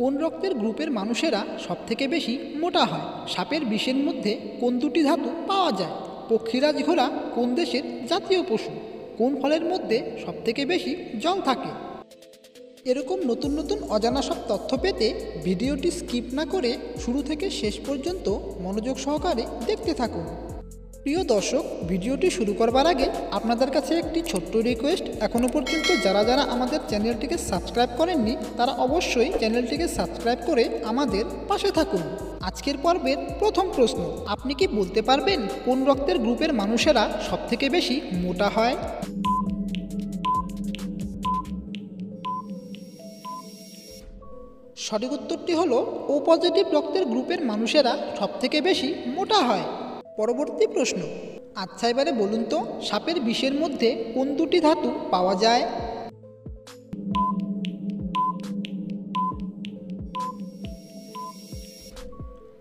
কোন রক্তের গ্রুপের মানুষেরা সবথেকে বেশি মোটা হয়? সাপের বিষের মধ্যে কোন দুটি ধাতু পাওয়া যায়? পক্ষীরাজ ঘোড়া কোন দেশের জাতীয় পশু? কোন ফলের মধ্যে সবথেকে বেশি জল থাকে? এরকম নতুন নতুন অজানা সব তথ্য পেতে ভিডিওটি স্কিপ না করে শুরু থেকে শেষ পর্যন্ত মনোযোগ সহকারে দেখতে থাকুন। প্রিয় দর্শক, ভিডিওটি শুরু করবার আগে আপনাদের কাছে একটি ছোট্ট রিকোয়েস্ট। এখনও পর্যন্ত যারা আমাদের চ্যানেলটিকে সাবস্ক্রাইব করেননি তারা অবশ্যই চ্যানেলটিকে সাবস্ক্রাইব করে আমাদের পাশে থাকুন। আজকের পর্বের প্রথম প্রশ্ন, আপনি কি বলতে পারবেন কোন রক্তের গ্রুপের মানুষেরা সবথেকে বেশি মোটা হয়? সঠিক উত্তরটি হলো ও পজিটিভ রক্তের গ্রুপের মানুষেরা সবথেকে বেশি মোটা হয়। পরবর্তী প্রশ্ন, আচ্ছা এবারে বলুন তো সাপের বিষের মধ্যে কোন দুটি ধাতু পাওয়া যায়?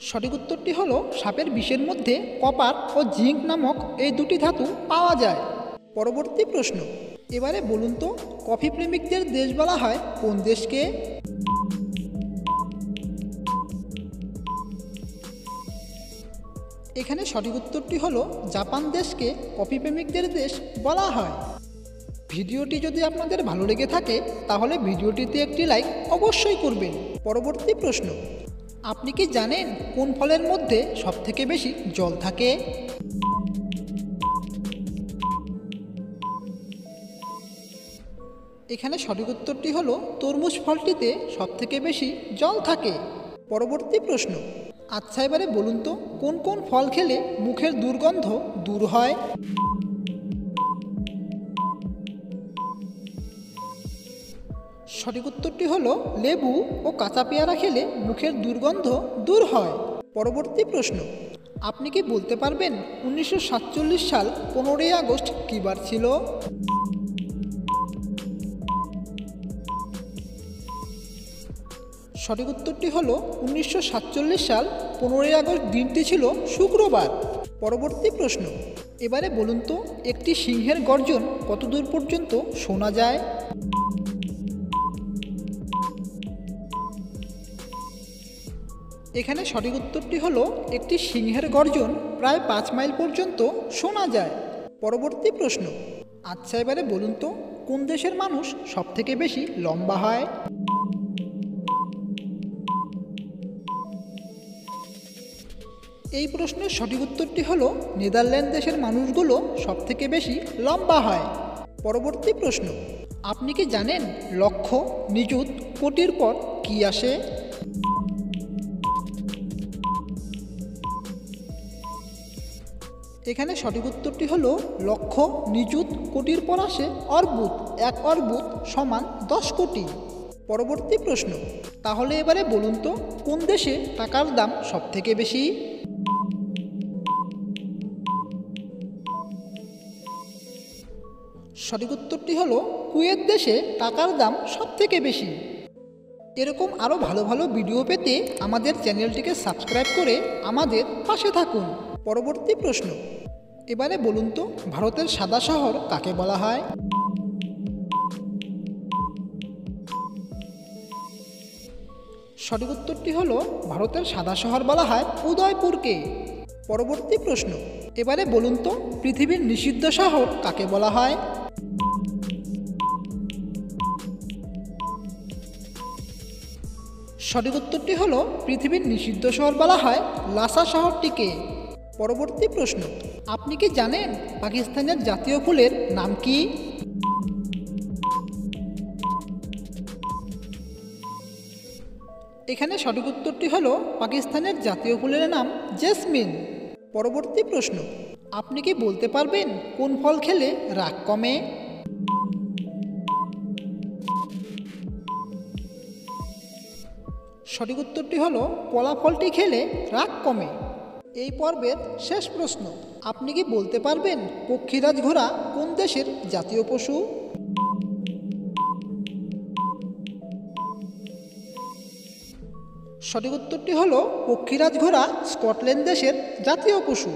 সঠিক উত্তরটি হলো সাপের বিষের মধ্যে কপার ও জিঙ্ক নামক এই দুটি ধাতু পাওয়া যায়। পরবর্তী প্রশ্ন, এবারে বলুন তো কফি প্রেমিকদের দেশ বলা হয় কোন দেশকে? এখানে সঠিক উত্তরটি হলো জাপান দেশকে কফি প্রেমিকদের দেশ বলা হয়। ভিডিওটি যদি আপনাদের ভালো লেগে থাকে তাহলে ভিডিওটিতে একটি লাইক অবশ্যই করবেন। পরবর্তী প্রশ্ন, আপনি কি জানেন কোন ফলের মধ্যে সবথেকে বেশি জল থাকে? এখানে সঠিক উত্তরটি হলো তরমুজ ফলটিতে সবথেকে বেশি জল থাকে। পরবর্তী প্রশ্ন, আচ্ছা এবারে বলুন তো কোন কোন ফল খেলে মুখের দুর্গন্ধ দূর হয়? সঠিক উত্তরটি হলো লেবু ও কাঁচা পেয়ারা খেলে মুখের দুর্গন্ধ দূর হয়। পরবর্তী প্রশ্ন, আপনি কি বলতে পারবেন 1947 সাল 15ই আগস্ট কী বার ছিল? সঠিক উত্তরটি হলো 1947 সাল 15ই আগস্ট দিনটি ছিল শুক্রবার। পরবর্তী প্রশ্ন, এবারে বলুন তো একটি সিংহের গর্জন কত দূর পর্যন্ত শোনা যায়? এখানে সঠিক উত্তরটি হলো একটি সিংহের গর্জন প্রায় 5 মাইল পর্যন্ত শোনা যায়। পরবর্তী প্রশ্ন, আচ্ছা এবারে বলুন তো কোন দেশের মানুষ সবথেকে বেশি লম্বা হয়? এই প্রশ্নের সঠিক উত্তরটি হলো নেদারল্যান্ড দেশের মানুষগুলো সবথেকে বেশি লম্বা হয়। পরবর্তী প্রশ্ন, আপনি কি জানেন লক্ষ, নিযুত, কোটির পর কি আসে? এখানে সঠিক উত্তরটি হলো লক্ষ, নিযুত, কোটির পর আসে অর্বুদ। 1 অর্বুদ সমান 10 কোটি। পরবর্তী প্রশ্ন, তাহলে এবারে বলুন তো কোন দেশে টাকার দাম সবথেকে বেশি? সঠিক উত্তরটি হলো কুয়েত দেশে টাকার দাম সবথেকে বেশি। এরকম আরও ভালো ভালো ভিডিও পেতে আমাদের চ্যানেলটিকে সাবস্ক্রাইব করে আমাদের পাশে থাকুন। পরবর্তী প্রশ্ন, এবারে বলুন তো ভারতের সাদা শহর কাকে বলা হয়? সঠিক উত্তরটি হলো ভারতের সাদা শহর বলা হয় উদয়পুরকে। পরবর্তী প্রশ্ন, এবারে বলুন তো পৃথিবীর নিষিদ্ধ শহর কাকে বলা হয়? সঠিক উত্তরটি হলো পৃথিবীর নিষিদ্ধ শহর বলা হয় লাসা শহরটিকে। পরবর্তী প্রশ্ন, আপনি কি জানেন পাকিস্তানের জাতীয় ফুলের নাম কি? এখানে সঠিক উত্তরটি হলো পাকিস্তানের জাতীয় ফুলের নাম জেসমিন। পরবর্তী প্রশ্ন, আপনি কি বলতে পারবেন কোন ফল খেলে রাগ কমে? সঠিক উত্তরটি হলো কলা ফলটি খেলে রাগ কমে। এই পর্বের শেষ প্রশ্ন, আপনি কি বলতে পারবেন পক্ষীরাজ ঘোড়া কোন দেশের জাতীয় পশু? সঠিক উত্তরটি হলো পক্ষীরাজ ঘোড়া স্কটল্যান্ড দেশের জাতীয় পশু।